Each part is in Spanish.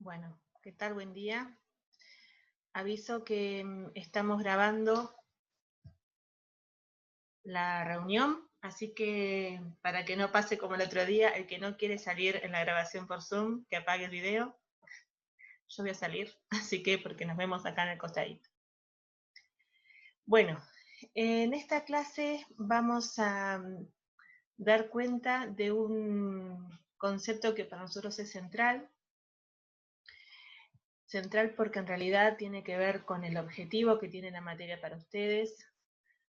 Bueno, ¿qué tal? Buen día. Aviso que estamos grabando la reunión, así que para que no pase como el otro día, el que no quiere salir en la grabación por Zoom, que apague el video. Yo voy a salir, así que porque nos vemos acá en el costadito. Bueno, en esta clase vamos a dar cuenta de un concepto que para nosotros es central porque en realidad tiene que ver con el objetivo que tiene la materia para ustedes,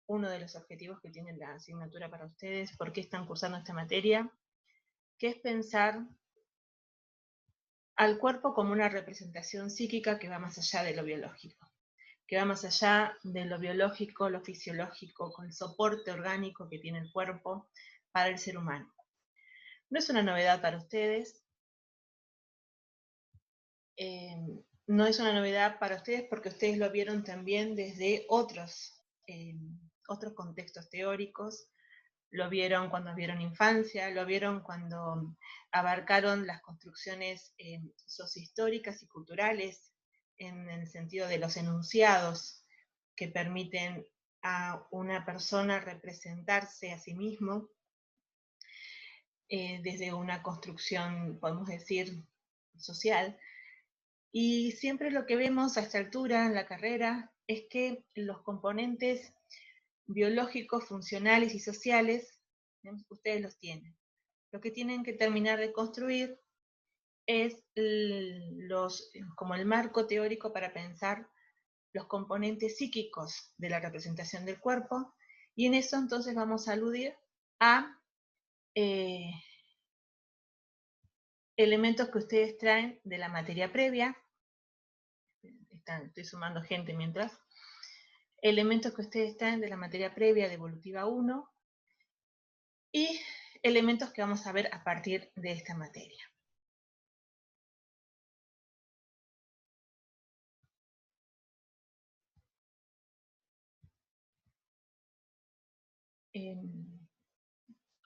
uno de los objetivos que tiene la asignatura para ustedes, por qué están cursando esta materia, que es pensar al cuerpo como una representación psíquica que va más allá de lo biológico, que va más allá de lo biológico, lo fisiológico, con el soporte orgánico que tiene el cuerpo para el ser humano. No es una novedad para ustedes, no es una novedad para ustedes porque ustedes lo vieron también desde otros contextos teóricos, lo vieron cuando vieron infancia, lo vieron cuando abarcaron las construcciones sociohistóricas y culturales en el sentido de los enunciados que permiten a una persona representarse a sí mismo desde una construcción, podemos decir, social. Y siempre lo que vemos a esta altura en la carrera es que los componentes biológicos, funcionales y sociales, ustedes los tienen. Lo que tienen que terminar de construir es como el marco teórico para pensar los componentes psíquicos de la representación del cuerpo, y en eso entonces vamos a aludir a elementos que ustedes traen de la materia previa. Estoy sumando gente mientras. Elementos que ustedes traen de la materia previa de Evolutiva 1 y elementos que vamos a ver a partir de esta materia.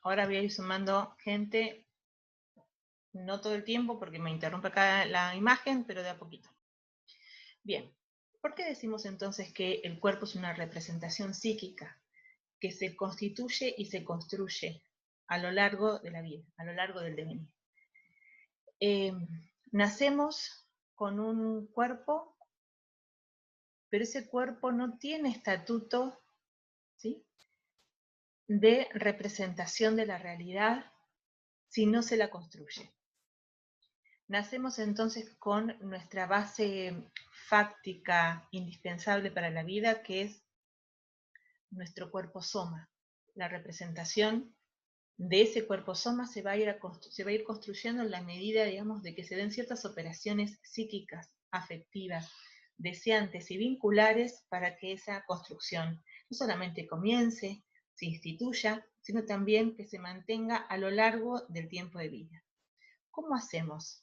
Ahora voy a ir sumando gente, no todo el tiempo porque me interrumpe acá la imagen, pero de a poquito. Bien, ¿por qué decimos entonces que el cuerpo es una representación psíquica que se constituye y se construye a lo largo de la vida, a lo largo del devenir? Nacemos con un cuerpo, pero ese cuerpo no tiene estatuto, ¿sí?, de representación de la realidad si no se la construye. Nacemos entonces con nuestra base fáctica indispensable para la vida, que es nuestro cuerpo soma. La representación de ese cuerpo soma se va a ir construyendo en la medida, digamos, de que se den ciertas operaciones psíquicas, afectivas, deseantes y vinculares para que esa construcción no solamente comience, se instituya, sino también que se mantenga a lo largo del tiempo de vida. ¿Cómo hacemos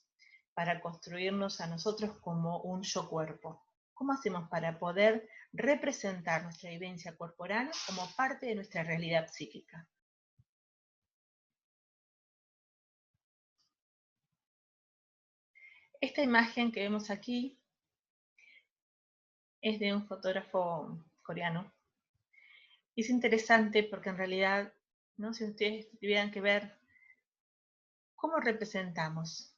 para construirnos a nosotros como un yo cuerpo? ¿Cómo hacemos para poder representar nuestra vivencia corporal como parte de nuestra realidad psíquica? Esta imagen que vemos aquí es de un fotógrafo coreano. Es interesante porque en realidad, ¿no?, si ustedes tuvieran que ver cómo representamos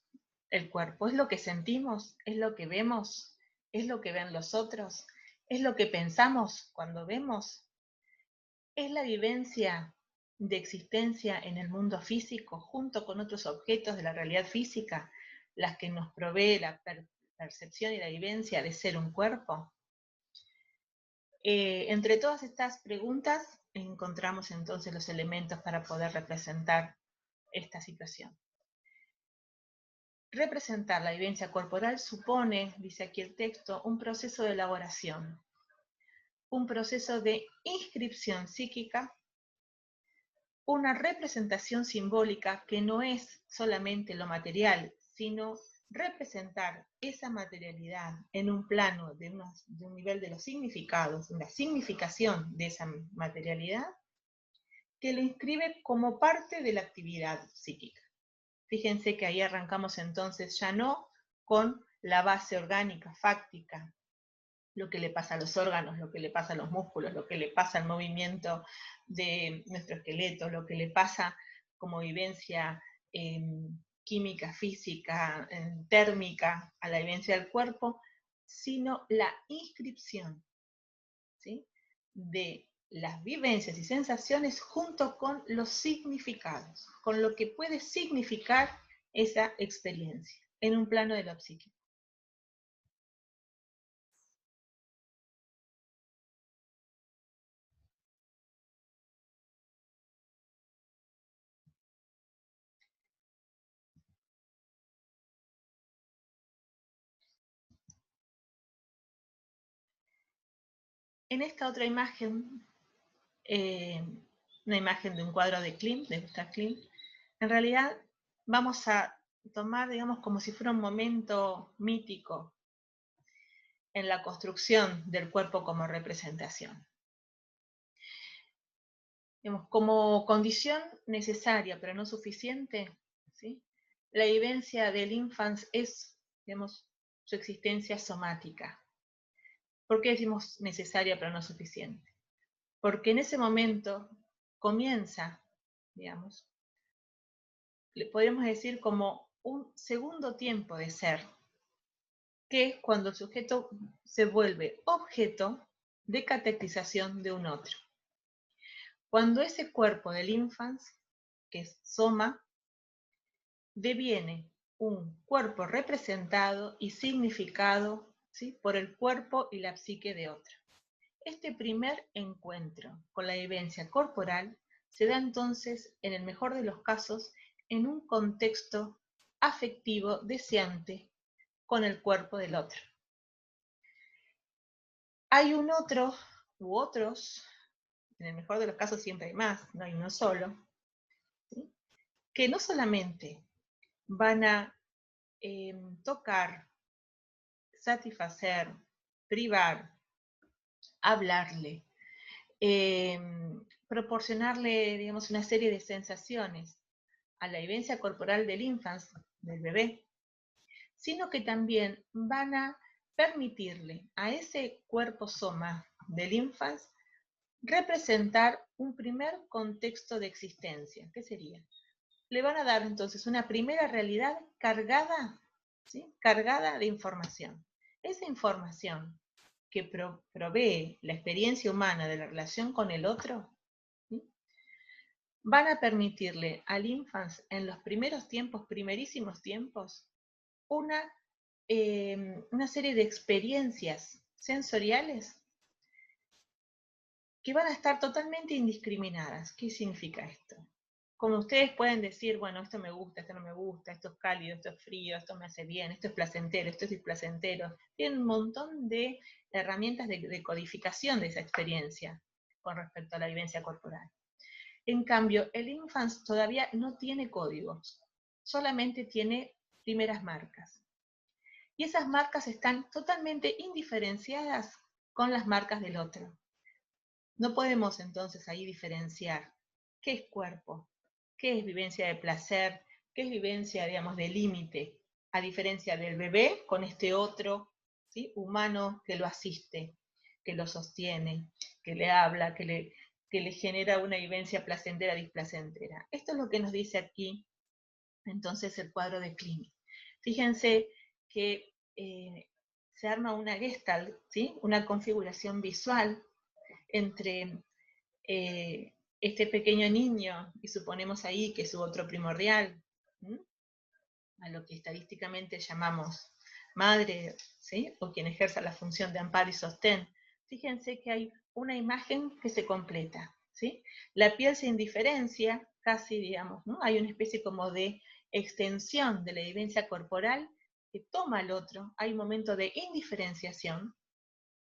el cuerpo, ¿es lo que sentimos? ¿Es lo que vemos? ¿Es lo que ven los otros? ¿Es lo que pensamos cuando vemos? ¿Es la vivencia de existencia en el mundo físico junto con otros objetos de la realidad física las que nos provee la percepción y la vivencia de ser un cuerpo? Entre todas estas preguntas encontramos entonces los elementos para poder representar esta situación. Representar la vivencia corporal supone, dice aquí el texto, un proceso de elaboración, un proceso de inscripción psíquica, una representación simbólica que no es solamente lo material, sino representar esa materialidad en un plano de un nivel de los significados, una significación de esa materialidad, que lo inscribe como parte de la actividad psíquica. Fíjense que ahí arrancamos entonces ya no con la base orgánica, fáctica, lo que le pasa a los órganos, lo que le pasa a los músculos, lo que le pasa al movimiento de nuestro esqueleto, lo que le pasa como vivencia química, física, térmica, a la vivencia del cuerpo, sino la inscripción, ¿sí?, de las vivencias y sensaciones junto con los significados, con lo que puede significar esa experiencia en un plano de lo psíquico. En esta otra imagen, una imagen de un cuadro de Klimt, de Gustav Klimt, en realidad vamos a tomar, digamos, como si fuera un momento mítico en la construcción del cuerpo como representación. Digamos, como condición necesaria, pero no suficiente, ¿sí?, la vivencia del infans es, digamos, su existencia somática. ¿Por qué decimos necesaria pero no suficiente? Porque en ese momento comienza, digamos, podríamos decir como un segundo tiempo de ser, que es cuando el sujeto se vuelve objeto de catequización de un otro. Cuando ese cuerpo del infans, que es soma, deviene un cuerpo representado y significado, ¿sí?, por el cuerpo y la psique de otro. Este primer encuentro con la vivencia corporal se da entonces, en el mejor de los casos, en un contexto afectivo deseante con el cuerpo del otro. Hay un otro u otros, en el mejor de los casos siempre hay más, no hay uno solo, ¿sí?, que no solamente van a tocar, satisfacer, privar, hablarle, proporcionarle, digamos, una serie de sensaciones a la vivencia corporal del infans, del bebé, sino que también van a permitirle a ese cuerpo soma del infans representar un primer contexto de existencia. ¿Qué sería? Le van a dar entonces una primera realidad cargada, ¿sí?, cargada de información. Esa información que provee la experiencia humana de la relación con el otro, ¿sí?, van a permitirle al infans en los primeros tiempos, primerísimos tiempos, una serie de experiencias sensoriales que van a estar totalmente indiscriminadas. ¿Qué significa esto? Como ustedes pueden decir, bueno, esto me gusta, esto no me gusta, esto es cálido, esto es frío, esto me hace bien, esto es placentero, esto es displacentero. Tienen un montón de herramientas de codificación de esa experiencia con respecto a la vivencia corporal. En cambio, el infans todavía no tiene códigos, solamente tiene primeras marcas. Y esas marcas están totalmente indiferenciadas con las marcas del otro. No podemos entonces ahí diferenciar qué es cuerpo, qué es vivencia de placer, qué es vivencia, digamos, de límite, a diferencia del bebé con este otro, ¿sí?, humano que lo asiste, que lo sostiene, que le habla, que le genera una vivencia placentera, displacentera. Esto es lo que nos dice aquí entonces el cuadro de Klimt. Fíjense que se arma una gestalt, ¿sí?, una configuración visual entre este pequeño niño, y suponemos ahí que es su otro primordial, ¿sí?, a lo que estadísticamente llamamos madre, ¿sí?, o quien ejerza la función de amparo y sostén. Fíjense que hay una imagen que se completa, ¿sí? La piel se indiferencia, casi, digamos, ¿no? Hay una especie como de extensión de la vivencia corporal que toma al otro, hay un momento de indiferenciación,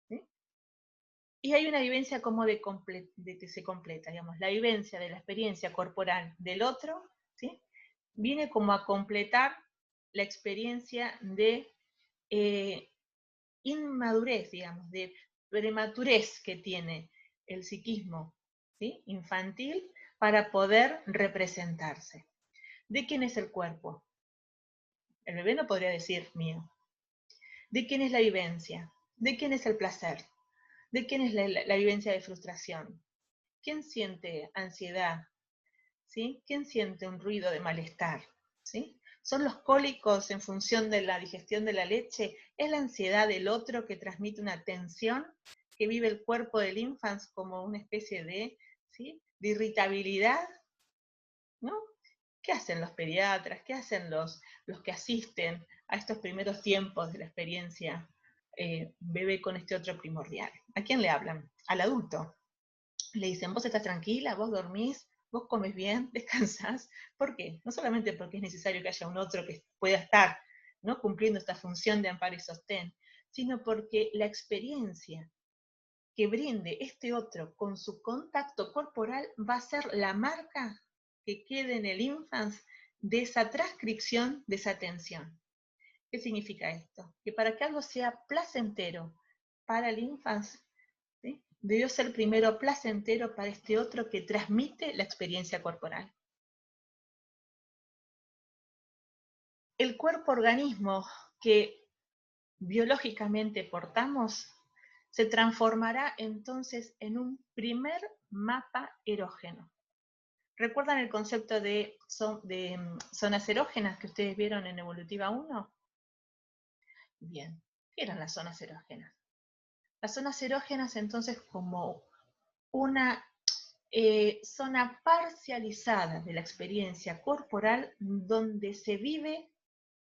¿sí?, y hay una vivencia como de que se completa, digamos, la vivencia de la experiencia corporal del otro, ¿sí?, viene como a completar la experiencia de inmadurez, digamos, de prematurez que tiene el psiquismo, ¿sí?, infantil para poder representarse. ¿De quién es el cuerpo? El bebé no podría decir mío. ¿De quién es la vivencia? ¿De quién es el placer? ¿De quién es la vivencia de frustración? ¿Quién siente ansiedad? ¿Sí? ¿Quién siente un ruido de malestar? ¿Sí? ¿Son los cólicos en función de la digestión de la leche? ¿Es la ansiedad del otro que transmite una tensión que vive el cuerpo del infans como una especie de, ¿sí?, de irritabilidad? ¿No? ¿Qué hacen los pediatras? ¿Qué hacen los que asisten a estos primeros tiempos de la experiencia bebé con este otro primordial? ¿A quién le hablan? Al adulto. Le dicen, vos estás tranquila, vos dormís, vos comes bien, descansás. ¿Por qué? No solamente porque es necesario que haya un otro que pueda estar, ¿no?, cumpliendo esta función de amparo y sostén, sino porque la experiencia que brinde este otro con su contacto corporal va a ser la marca que quede en el infans de esa transcripción, de esa atención. ¿Qué significa esto? Que para que algo sea placentero para el infans, ¿sí?, debió ser primero placentero para este otro que transmite la experiencia corporal. El cuerpo-organismo que biológicamente portamos se transformará entonces en un primer mapa erógeno. ¿Recuerdan el concepto de zonas erógenas que ustedes vieron en Evolutiva 1? Bien, ¿qué eran las zonas erógenas? Las zonas erógenas entonces como una zona parcializada de la experiencia corporal donde se vive,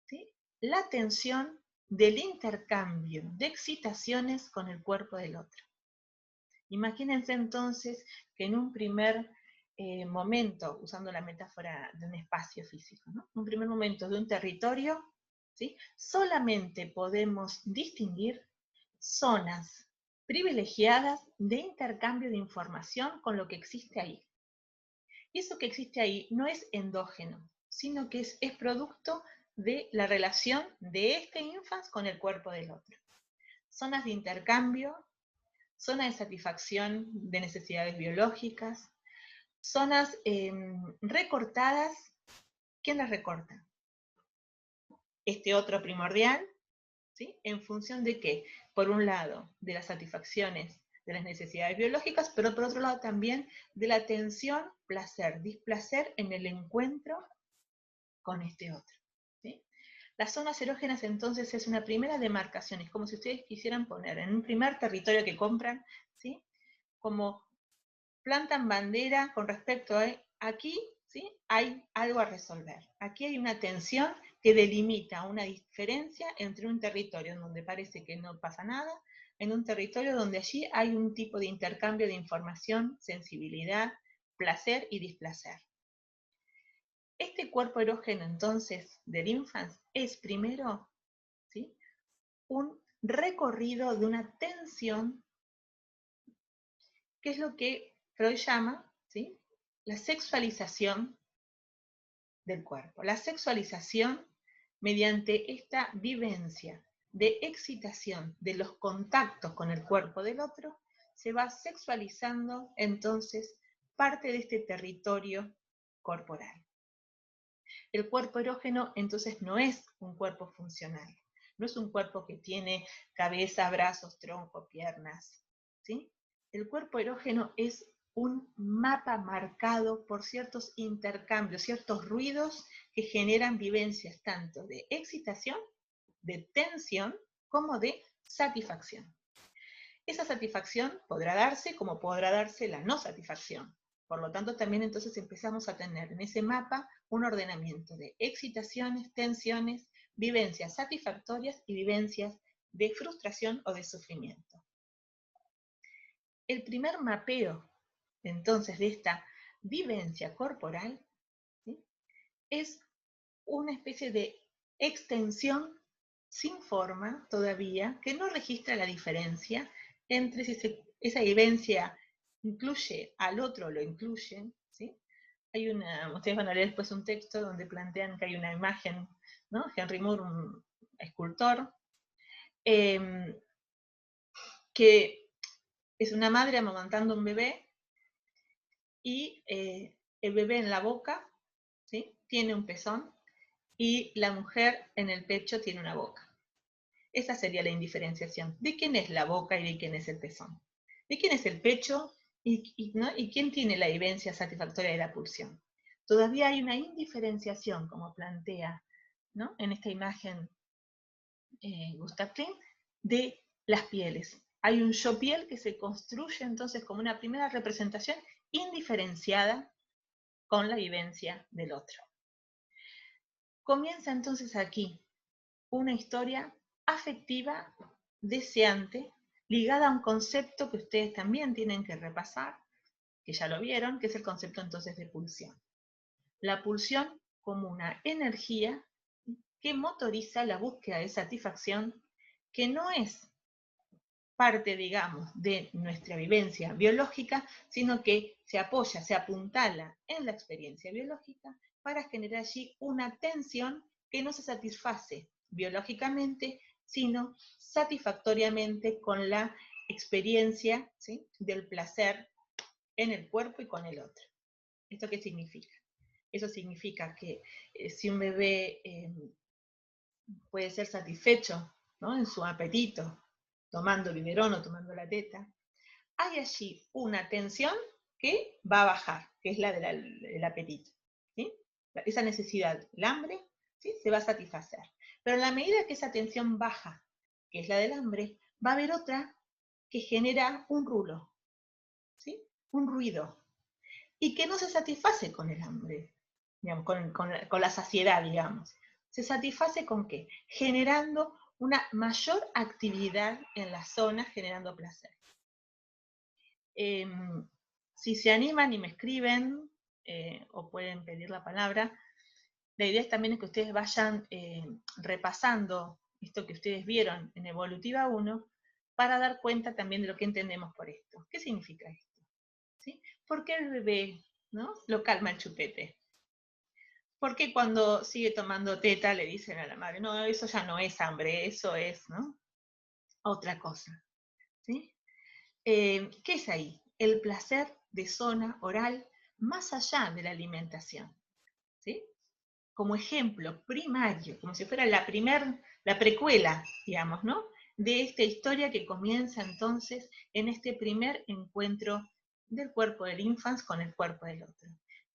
¿sí?, la tensión del intercambio de excitaciones con el cuerpo del otro. Imagínense entonces que en un primer momento, usando la metáfora de un espacio físico, ¿no?, un primer momento de un territorio, ¿sí?, solamente podemos distinguir zonas privilegiadas de intercambio de información con lo que existe ahí. Y eso que existe ahí no es endógeno, sino que es producto de la relación de este infans con el cuerpo del otro. Zonas de intercambio, zona de satisfacción de necesidades biológicas, zonas recortadas. ¿Quién las recorta? Este otro primordial, ¿sí?, en función de qué? Por un lado, de las satisfacciones de las necesidades biológicas, pero por otro lado también de la tensión, placer, displacer en el encuentro con este otro, ¿sí? Las zonas erógenas entonces es una primera demarcación, es como si ustedes quisieran poner en un primer territorio que compran, ¿sí?, como plantan bandera con respecto a aquí, ¿sí?, hay algo a resolver. Aquí hay una tensión que delimita una diferencia entre un territorio en donde parece que no pasa nada, en un territorio donde allí hay un tipo de intercambio de información, sensibilidad, placer y displacer. Este cuerpo erógeno entonces del infans es primero, ¿sí?, un recorrido de una tensión, que es lo que Freud llama, ¿sí?, la sexualización del cuerpo. La sexualización mediante esta vivencia de excitación de los contactos con el cuerpo del otro, se va sexualizando entonces parte de este territorio corporal. El cuerpo erógeno entonces no es un cuerpo funcional, no es un cuerpo que tiene cabeza, brazos, tronco, piernas, ¿sí? El cuerpo erógeno es un mapa marcado por ciertos intercambios, ciertos ruidos que generan vivencias tanto de excitación, de tensión, como de satisfacción. Esa satisfacción podrá darse como podrá darse la no satisfacción. Por lo tanto, también entonces empezamos a tener en ese mapa un ordenamiento de excitaciones, tensiones, vivencias satisfactorias y vivencias de frustración o de sufrimiento. El primer mapeo, entonces, de esta vivencia corporal, ¿sí?, es una especie de extensión sin forma todavía, que no registra la diferencia entre si esa vivencia incluye al otro o lo incluye, ¿sí? Ustedes van a leer después un texto donde plantean que hay una imagen, ¿no? Henry Moore, un escultor, que es una madre amamantando un bebé y el bebé en la boca, ¿sí?, tiene un pezón y la mujer en el pecho tiene una boca. Esa sería la indiferenciación. ¿De quién es la boca y de quién es el pezón? ¿De quién es el pecho ¿no? ¿Y quién tiene la vivencia satisfactoria de la pulsión? Todavía hay una indiferenciación, como plantea, ¿no? En esta imagen Gustav Klimt, de las pieles. Hay un yo piel que se construye entonces como una primera representación indiferenciada con la vivencia del otro. Comienza entonces aquí una historia afectiva, deseante, ligada a un concepto que ustedes también tienen que repasar, que ya lo vieron, que es el concepto entonces de pulsión. La pulsión como una energía que motoriza la búsqueda de satisfacción, que no es parte, digamos, de nuestra vivencia biológica, sino que se apoya, se apuntala en la experiencia biológica para generar allí una tensión que no se satisface biológicamente, sino satisfactoriamente con la experiencia, ¿sí?, del placer en el cuerpo y con el otro. ¿Esto qué significa? Eso significa que si un bebé puede ser satisfecho, ¿no?, en su apetito, tomando el biberón o tomando la teta, hay allí una tensión que va a bajar, que es la del apetito, ¿sí? Esa necesidad, el hambre, ¿sí?, se va a satisfacer. Pero en la medida que esa tensión baja, que es la del hambre, va a haber otra que genera un rulo, ¿sí?, un ruido, y que no se satisface con el hambre, digamos, con la saciedad, digamos. ¿Se satisface con qué? Generando una mayor actividad en la zona, generando placer. Si se animan y me escriben, o pueden pedir la palabra, la idea también es que ustedes vayan repasando esto que ustedes vieron en Evolutiva 1 para dar cuenta también de lo que entendemos por esto. ¿Qué significa esto? ¿Sí? ¿Por qué el bebé, ¿no?, lo calma el chupete? ¿Por qué cuando sigue tomando teta le dicen a la madre, no, eso ya no es hambre, eso es, ¿no?, otra cosa? ¿Sí? ¿Qué es ahí? El placer de zona oral más allá de la alimentación, ¿sí? Como ejemplo primario, como si fuera la precuela, digamos, ¿no?, de esta historia que comienza entonces en este primer encuentro del cuerpo del infans con el cuerpo del otro.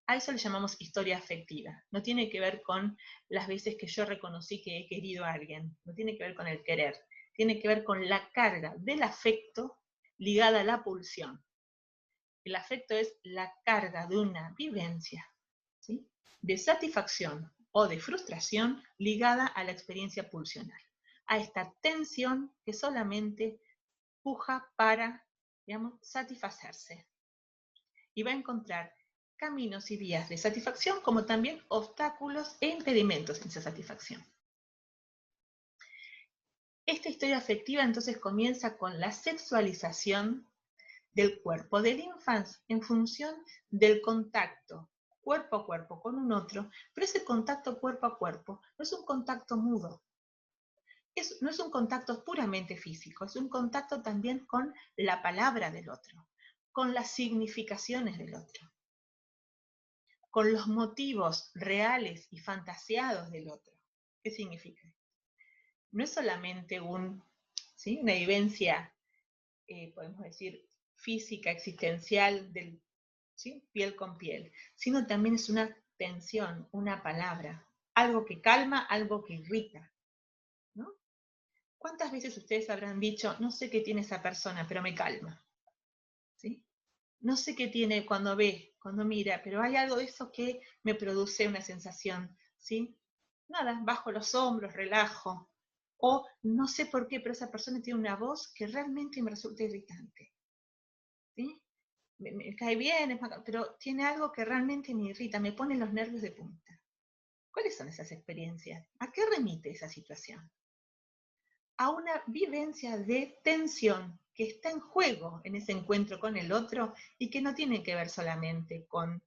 A eso le llamamos historia afectiva. No tiene que ver con las veces que yo reconocí que he querido a alguien, no tiene que ver con el querer, tiene que ver con la carga del afecto ligada a la pulsión. El afecto es la carga de una vivencia, ¿sí?, de satisfacción o de frustración ligada a la experiencia pulsional, a esta tensión que solamente puja para, digamos, satisfacerse. Y va a encontrar caminos y vías de satisfacción, como también obstáculos e impedimentos en esa satisfacción. Esta historia afectiva entonces comienza con la sexualización del cuerpo del infans en función del contacto cuerpo a cuerpo con un otro, pero ese contacto cuerpo a cuerpo no es un contacto mudo, no es un contacto puramente físico, es un contacto también con la palabra del otro, con las significaciones del otro, con los motivos reales y fantaseados del otro. ¿Qué significa? No es solamente ¿sí?, una vivencia, podemos decir, física, existencial, ¿sí?, piel con piel, sino también es una tensión, una palabra, algo que calma, algo que irrita, ¿no? ¿Cuántas veces ustedes habrán dicho, no sé qué tiene esa persona, pero me calma? ¿Sí? No sé qué tiene cuando ve, cuando mira, pero hay algo de eso que me produce una sensación, ¿sí? Nada, bajo los hombros, relajo. O no sé por qué, pero esa persona tiene una voz que realmente me resulta irritante, ¿sí? Me cae bien, pero tiene algo que realmente me irrita, me pone los nervios de punta. ¿Cuáles son esas experiencias? ¿A qué remite esa situación? A una vivencia de tensión que está en juego en ese encuentro con el otro y que no tiene que ver solamente con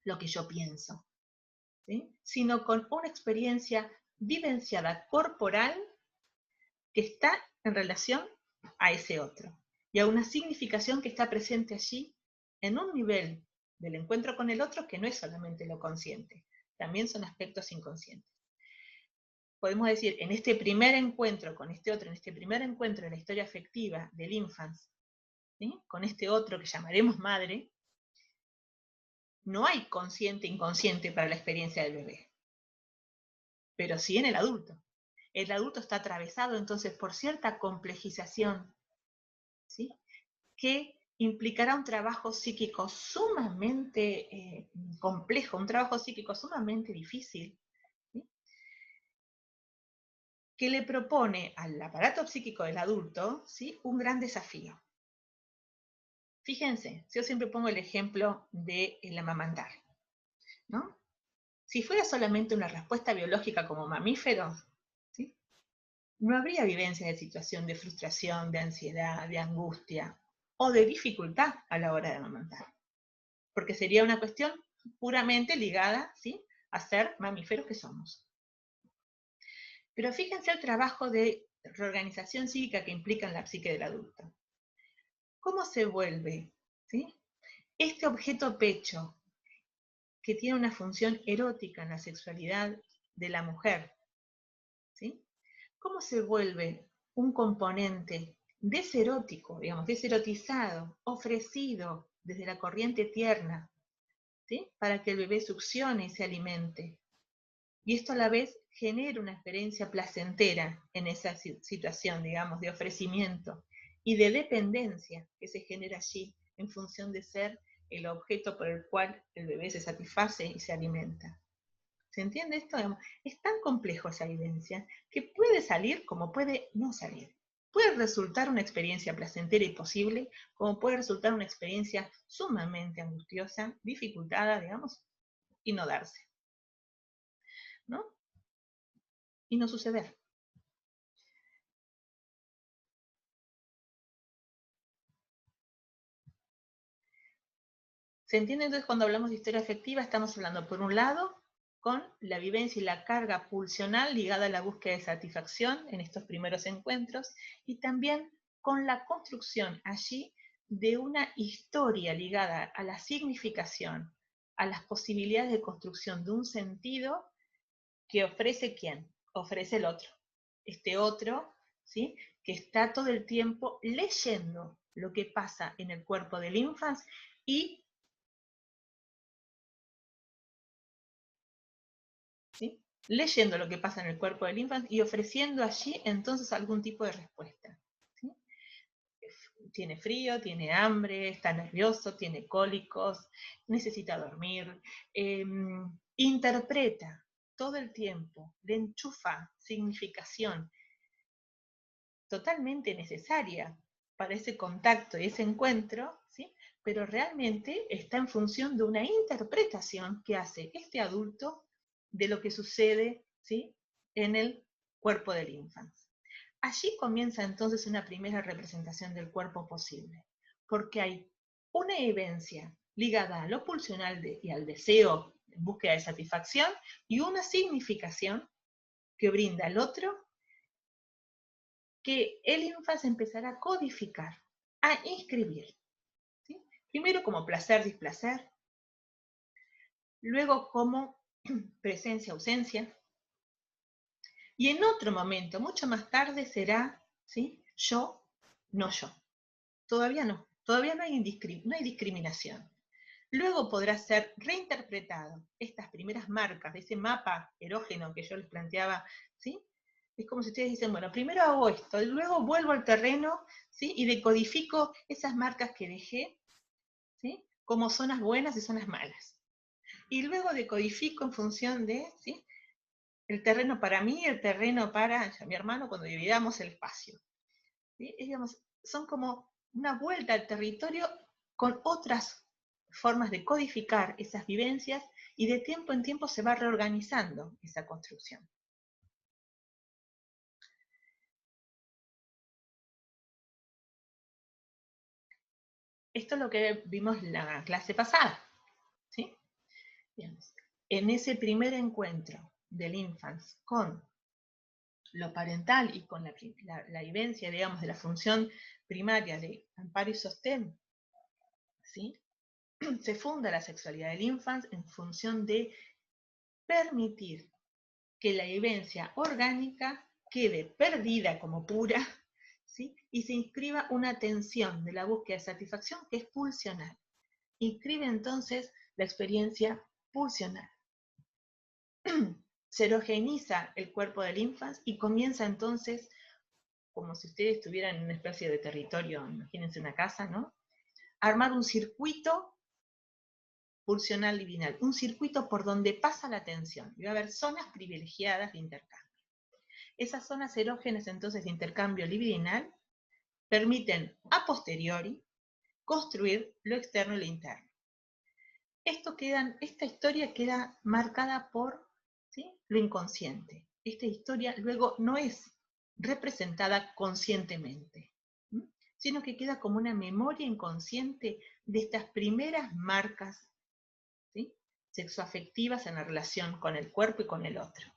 lo que yo pienso, ¿sí?, sino con una experiencia vivenciada corporal que está en relación a ese otro y a una significación que está presente allí en un nivel del encuentro con el otro que no es solamente lo consciente, también son aspectos inconscientes. podemos decir, en este primer encuentro con este otro, en este primer encuentro de la historia afectiva del infans, ¿sí?, con este otro que llamaremos madre, no hay consciente e inconsciente para la experiencia del bebé, pero sí en el adulto. El adulto está atravesado entonces por cierta complejización, ¿sí?, que implicará un trabajo psíquico sumamente complejo, un trabajo psíquico sumamente difícil, ¿sí?, que le propone al aparato psíquico del adulto, ¿sí?, un gran desafío. Fíjense, yo siempre pongo el ejemplo del amamantar, ¿no? Si fuera solamente una respuesta biológica como mamífero, ¿sí?, no habría vivencia de situación de frustración, de ansiedad, de angustia o de dificultad a la hora de amamantar, porque sería una cuestión puramente ligada, ¿sí?, a ser mamíferos que somos. Pero fíjense el trabajo de reorganización psíquica que implica en la psique del adulto. ¿Cómo se vuelve, ¿sí?, este objeto pecho, que tiene una función erótica en la sexualidad de la mujer, ¿sí?, cómo se vuelve un componente deserótico, digamos, deserotizado, ofrecido desde la corriente tierna, ¿sí?, para que el bebé succione y se alimente? Y esto a la vez genera una experiencia placentera en esa situación, digamos, de ofrecimiento y de dependencia que se genera allí en función de ser el objeto por el cual el bebé se satisface y se alimenta. ¿Se entiende esto? Es tan complejo esa vivencia que puede salir como puede no salir. Puede resultar una experiencia placentera y posible, como puede resultar una experiencia sumamente angustiosa, dificultada, digamos, y no darse, ¿no? Y no suceder. ¿Se entiende? Entonces, cuando hablamos de historia afectiva, estamos hablando, por un lado, con la vivencia y la carga pulsional ligada a la búsqueda de satisfacción en estos primeros encuentros, y también con la construcción allí de una historia ligada a la significación, a las posibilidades de construcción de un sentido que ofrece ¿quién? Ofrece el otro. Este otro, ¿sí?, que está todo el tiempo leyendo lo que pasa en el cuerpo del infans y, ¿sí?, leyendo lo que pasa en el cuerpo del infante y ofreciendo allí entonces algún tipo de respuesta, ¿sí? Tiene frío, tiene hambre, está nervioso, tiene cólicos, necesita dormir, interpreta todo el tiempo, le enchufa significación totalmente necesaria para ese contacto y ese encuentro, ¿sí?, pero realmente está en función de una interpretación que hace este adulto de lo que sucede, ¿sí?, en el cuerpo del infante. Allí comienza entonces una primera representación del cuerpo posible, porque hay una vivencia ligada a lo pulsional y al deseo en búsqueda de satisfacción, y una significación que brinda al otro, que el infante empezará a codificar, a inscribir, ¿sí?, primero como placer-displacer, luego como presencia-ausencia, y en otro momento, mucho más tarde, será, ¿sí?, yo, no yo. Todavía no hay discriminación. Luego podrá ser reinterpretado. Estas primeras marcas de ese mapa erógeno que yo les planteaba, ¿sí?, es como si ustedes dicen, bueno, primero hago esto, y luego vuelvo al terreno, ¿sí?, y decodifico esas marcas que dejé, ¿sí?, como zonas buenas y zonas malas. Y luego decodifico en función de, ¿sí?, el terreno para mí y el terreno para mi hermano cuando dividamos el espacio, ¿sí? Digamos, son como una vuelta al territorio con otras formas de codificar esas vivencias, y de tiempo en tiempo se va reorganizando esa construcción. Esto es lo que vimos en la clase pasada, ¿sí? Digamos, en ese primer encuentro del infans con lo parental y con la vivencia, digamos, de la función primaria de amparo y sostén, ¿sí?, se funda la sexualidad del infans en función de permitir que la vivencia orgánica quede perdida como pura, ¿sí? Y se inscriba una atención de la búsqueda de satisfacción que es pulsional. Inscribe entonces la experiencia pulsional. Se erogeniza el cuerpo del ínfans y comienza entonces, como si ustedes estuvieran en una especie de territorio, imagínense una casa, ¿no? Armar un circuito pulsional libidinal, un circuito por donde pasa la atención. Y va a haber zonas privilegiadas de intercambio. Esas zonas erógenas entonces de intercambio libidinal permiten a posteriori construir lo externo y lo interno. Esta historia queda marcada por, ¿sí?, lo inconsciente. Esta historia luego no es representada conscientemente, ¿sí?, sino que queda como una memoria inconsciente de estas primeras marcas, ¿sí?, sexoafectivas en la relación con el cuerpo y con el otro.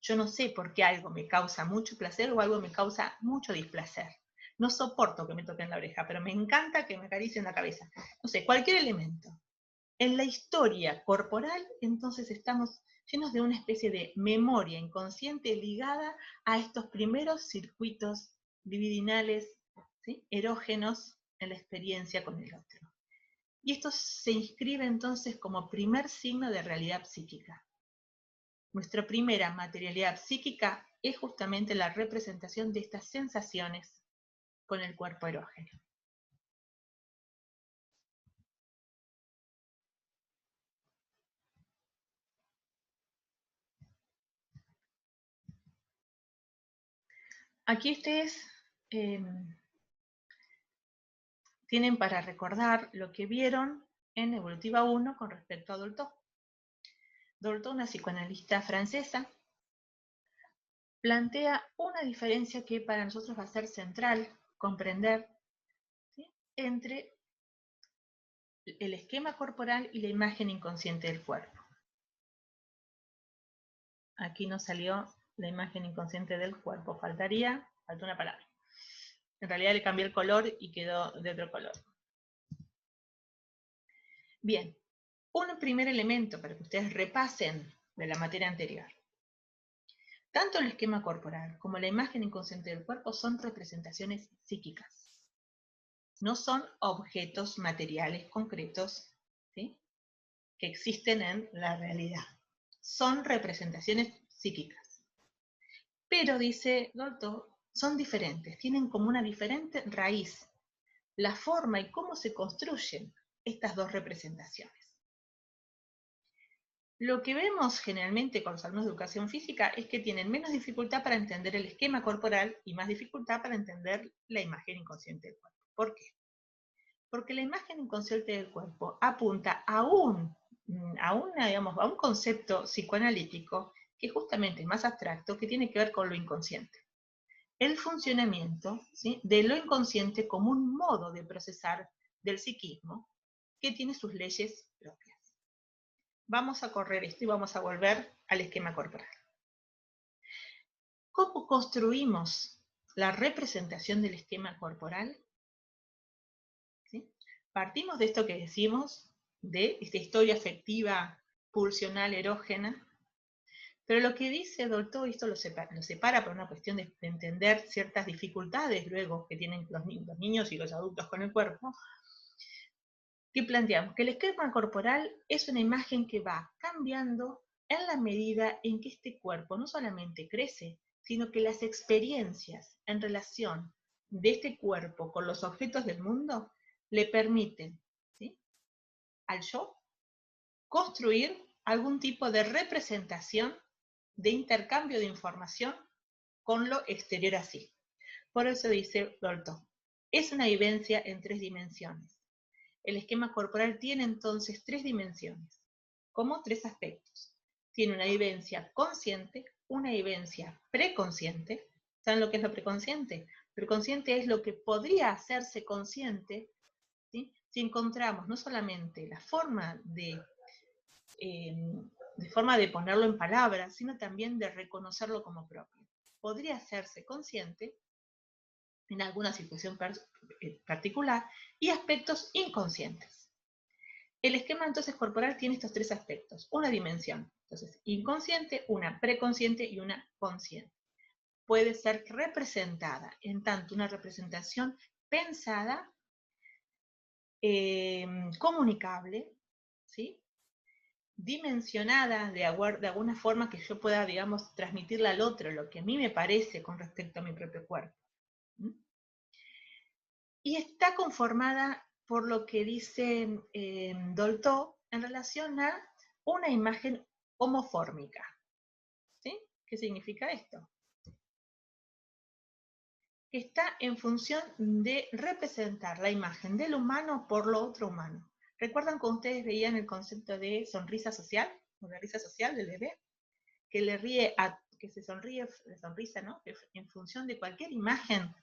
Yo no sé por qué algo me causa mucho placer o algo me causa mucho displacer. No soporto que me toquen la oreja, pero me encanta que me acaricien la cabeza. No sé, cualquier elemento. En la historia corporal, entonces estamos llenos de una especie de memoria inconsciente ligada a estos primeros circuitos libidinales, ¿sí?, erógenos en la experiencia con el otro. Y esto se inscribe entonces como primer signo de realidad psíquica. Nuestra primera materialidad psíquica es justamente la representación de estas sensaciones con el cuerpo erógeno. Aquí ustedes tienen para recordar lo que vieron en Evolutiva 1 con respecto a Dolto. Dolto, una psicoanalista francesa, plantea una diferencia que para nosotros va a ser central comprender, ¿sí?, entre el esquema corporal y la imagen inconsciente del cuerpo. Aquí no salió la imagen inconsciente del cuerpo, faltó una palabra. En realidad le cambié el color y quedó de otro color. Bien, un primer elemento para que ustedes repasen de la materia anterior. Tanto el esquema corporal como la imagen inconsciente del cuerpo son representaciones psíquicas. No son objetos materiales concretos, ¿sí?, que existen en la realidad. Son representaciones psíquicas. Pero, dice Dolto, son diferentes, tienen como una diferente raíz la forma y cómo se construyen estas dos representaciones. Lo que vemos generalmente con los alumnos de educación física es que tienen menos dificultad para entender el esquema corporal y más dificultad para entender la imagen inconsciente del cuerpo. ¿Por qué? Porque la imagen inconsciente del cuerpo apunta a un concepto psicoanalítico que justamente es más abstracto, que tiene que ver con lo inconsciente. El funcionamiento, ¿sí?, de lo inconsciente como un modo de procesar del psiquismo que tiene sus leyes propias. Vamos a correr esto y vamos a volver al esquema corporal. ¿Cómo construimos la representación del esquema corporal? ¿Sí? Partimos de esto que decimos, de esta historia afectiva, pulsional, erógena, pero lo que dice Dolto, esto lo separa por una cuestión de entender ciertas dificultades luego que tienen los niños y los adultos con el cuerpo, que planteamos que el esquema corporal es una imagen que va cambiando en la medida en que este cuerpo no solamente crece, sino que las experiencias en relación de este cuerpo con los objetos del mundo le permiten, ¿sí?, al yo construir algún tipo de representación de intercambio de información con lo exterior a sí. Por eso dice Dolto, es una vivencia en 3 dimensiones. El esquema corporal tiene entonces 3 dimensiones, como 3 aspectos. Tiene una vivencia consciente, una vivencia preconsciente. ¿Saben lo que es lo preconsciente? Preconsciente es lo que podría hacerse consciente, ¿sí?, si encontramos no solamente la forma de ponerlo en palabras, sino también de reconocerlo como propio. Podría hacerse consciente en alguna situación particular y aspectos inconscientes. El esquema entonces corporal tiene estos tres aspectos, una dimensión, entonces inconsciente, una preconsciente y una consciente. Puede ser representada en tanto una representación pensada, comunicable, ¿sí? Dimensionada de alguna forma que yo pueda, digamos, transmitirle al otro lo que a mí me parece con respecto a mi propio cuerpo. ¿Mm? Y está conformada por lo que dice Dolto en relación a una imagen homofórmica. ¿Sí? ¿Qué significa esto? Que está en función de representar la imagen del humano por lo otro humano. ¿Recuerdan cuando ustedes veían el concepto de sonrisa social? O la risa social del bebé, que le ríe que se sonríe, la sonrisa, ¿no? Que en función de cualquier imagen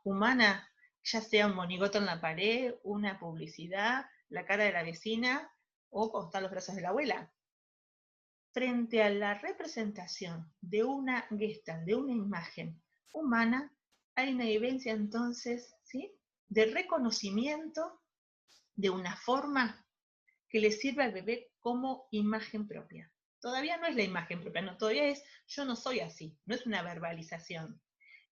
humana, ya sea un monigote en la pared, una publicidad, la cara de la vecina, o cuando están los brazos de la abuela. Frente a la representación de una gestalt, de una imagen humana, hay una vivencia entonces, ¿sí?, de reconocimiento de una forma que le sirve al bebé como imagen propia. Todavía no es la imagen propia, no, todavía es yo no soy así, no es una verbalización,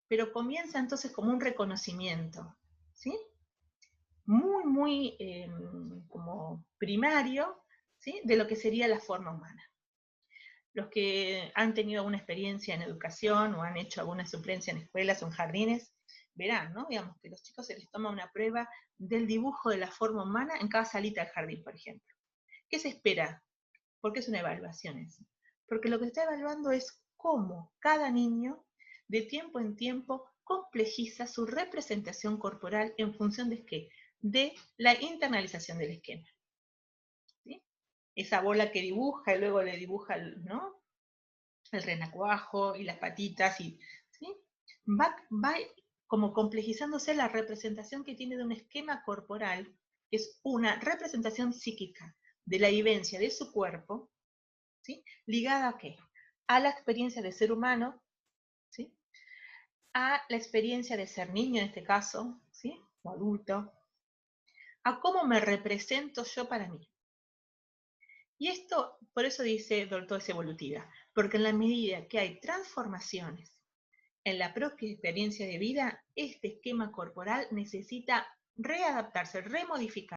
pero comienza entonces como un reconocimiento, ¿sí? Muy como primario, ¿sí?, de lo que sería la forma humana. Los que han tenido alguna experiencia en educación o han hecho alguna suplencia en escuelas o en jardines, verán, ¿no? Digamos que a los chicos se les toma una prueba del dibujo de la forma humana en cada salita del jardín, por ejemplo. ¿Qué se espera? Porque es una evaluación eso. Porque lo que está evaluando es cómo cada niño, de tiempo en tiempo, complejiza su representación corporal en función de qué? De la internalización del esquema. ¿Sí? Esa bola que dibuja y luego le dibuja, ¿no?, el renacuajo y las patitas, y, ¿sí?, va como complejizándose la representación que tiene de un esquema corporal, que es una representación psíquica de la vivencia de su cuerpo, ¿sí?, ligada a qué? A la experiencia de ser humano, ¿sí?, a la experiencia de ser niño en este caso, ¿sí?, o adulto, a cómo me represento yo para mí. Y esto, por eso dice Dolto, es evolutiva, porque en la medida que hay transformaciones en la propia experiencia de vida, este esquema corporal necesita readaptarse, remodificar.